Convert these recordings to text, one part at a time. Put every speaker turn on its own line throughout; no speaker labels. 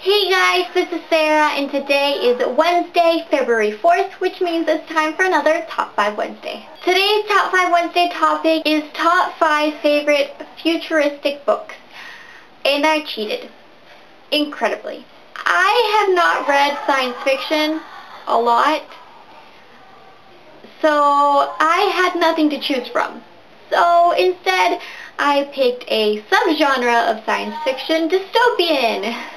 Hey guys, this is Sarah, and today is Wednesday, February 4th, which means it's time for another Top 5 Wednesday. Today's Top 5 Wednesday topic is Top 5 Favorite Futuristic Books. And I cheated. Incredibly. I have not read science fiction a lot, so I had nothing to choose from. So instead, I picked a subgenre of science fiction, dystopian.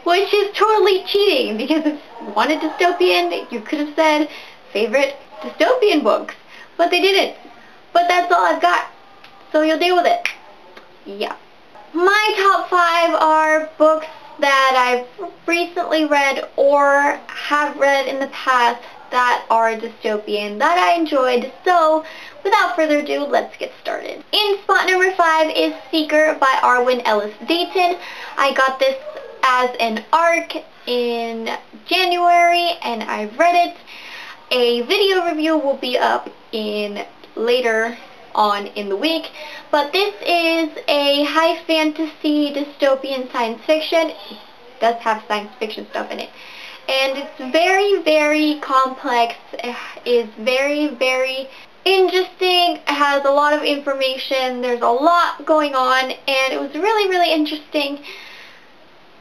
Which is totally cheating, because if you wanted dystopian, you could have said favorite dystopian books. But they didn't. But that's all I've got. So you'll deal with it. Yeah. My top 5 are books that I've recently read or have read in the past that are dystopian that I enjoyed. So without further ado, let's get started. In spot number 5 is Seeker by Arwen Ellis Dayton. I got this as an ARC in January, and I've read it. A video review will be up later on in the week, but this is a high fantasy dystopian science fiction. It does have science fiction stuff in it, and it's very, very complex. It is very, very interesting. It has a lot of information. There's a lot going on, and it was really, really interesting.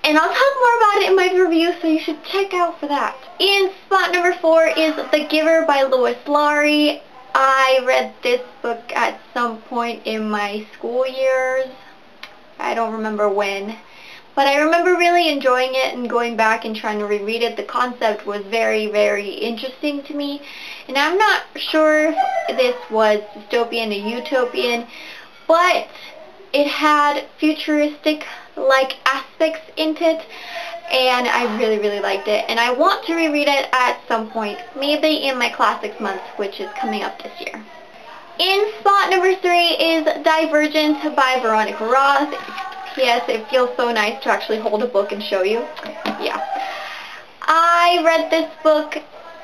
And I'll talk more about it in my review, so you should check out for that. In spot number 4 is The Giver by Lois Lowry. I read this book at some point in my school years. I don't remember when. But I remember really enjoying it and going back and trying to reread it. The concept was very, very interesting to me. And I'm not sure if this was dystopian or utopian, but it had futuristic-like aspects in it, and I really, really liked it. And I want to reread it at some point, maybe in my Classics month, which is coming up this year. In spot number 3 is Divergent by Veronica Roth. Yes, it feels so nice to actually hold a book and show you. Yeah. I read this book,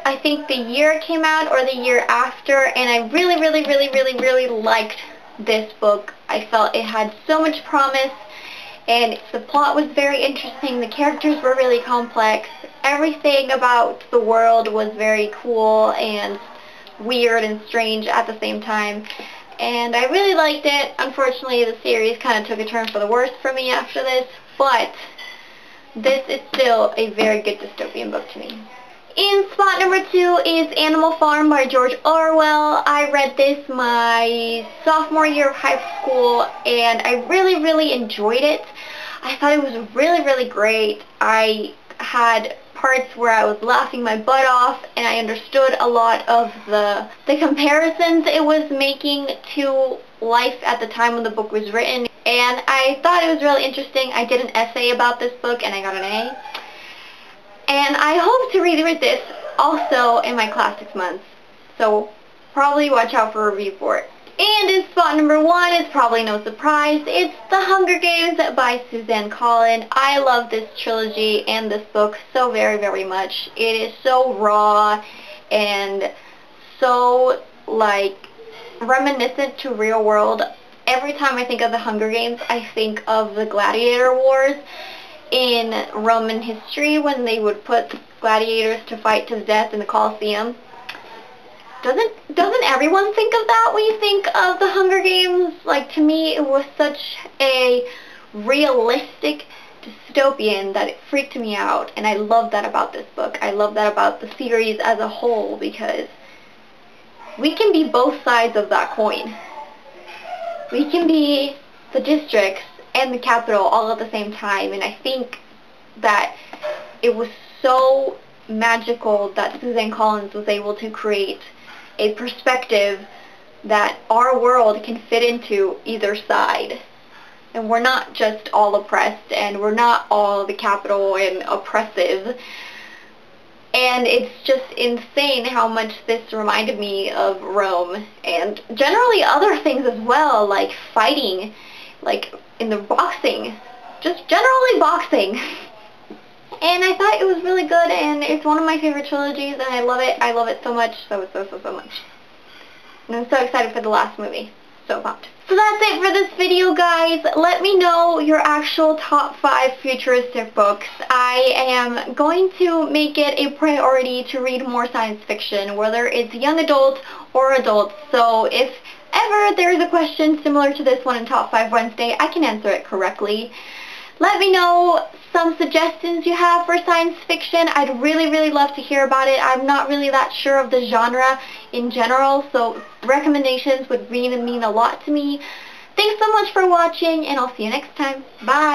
I think the year it came out or the year after, and I really, really, really, really, really liked this book. I felt it had so much promise, and the plot was very interesting. The characters were really complex. Everything about the world was very cool and weird and strange at the same time, and I really liked it. Unfortunately, the series kind of took a turn for the worse for me after this, but this is still a very good dystopian book to me. In spot number 2 is Animal Farm by George Orwell. I read this my sophomore year of high school, and I really, really enjoyed it. I thought it was really, really great. I had parts where I was laughing my butt off, and I understood a lot of the comparisons it was making to life at the time when the book was written, and I thought it was really interesting. I did an essay about this book, and I got an A. And I hope to reread this also in my Classics month, so probably watch out for a review for it. And in spot number 1, it's probably no surprise, it's The Hunger Games by Suzanne Collin. I love this trilogy and this book so very, very much. It is so raw and so, like, reminiscent to real world. Every time I think of The Hunger Games, I think of the gladiator wars in Roman history, when they would put gladiators to fight to the death in the Colosseum. Doesn't everyone think of that when you think of the Hunger Games? Like, to me, it was such a realistic dystopian that it freaked me out, and I love that about this book. I love that about the series as a whole, because we can be both sides of that coin. We can be the districts and the capital all at the same time, and I think that it was so magical that Suzanne Collins was able to create a perspective that our world can fit into either side, and we're not just all oppressed, and we're not all the capital and oppressive. And it's just insane how much this reminded me of Rome, and generally other things as well, like fighting, like in the boxing, just generally boxing. And I thought it was really good, and it's one of my favorite trilogies, and I love it so much, so much. And I'm so excited for the last movie. so pumped. So that's it for this video, guys. Let me know your actual top 5 futuristic books. I am going to make it a priority to read more science fiction, whether it's young adult or adult. So if ever there's a question similar to this one in Top 5 Wednesday, I can answer it correctly. Let me know some suggestions you have for science fiction. I'd really love to hear about it. I'm not really that sure of the genre in general, so recommendations would really mean a lot to me. Thanks so much for watching, and I'll see you next time. Bye!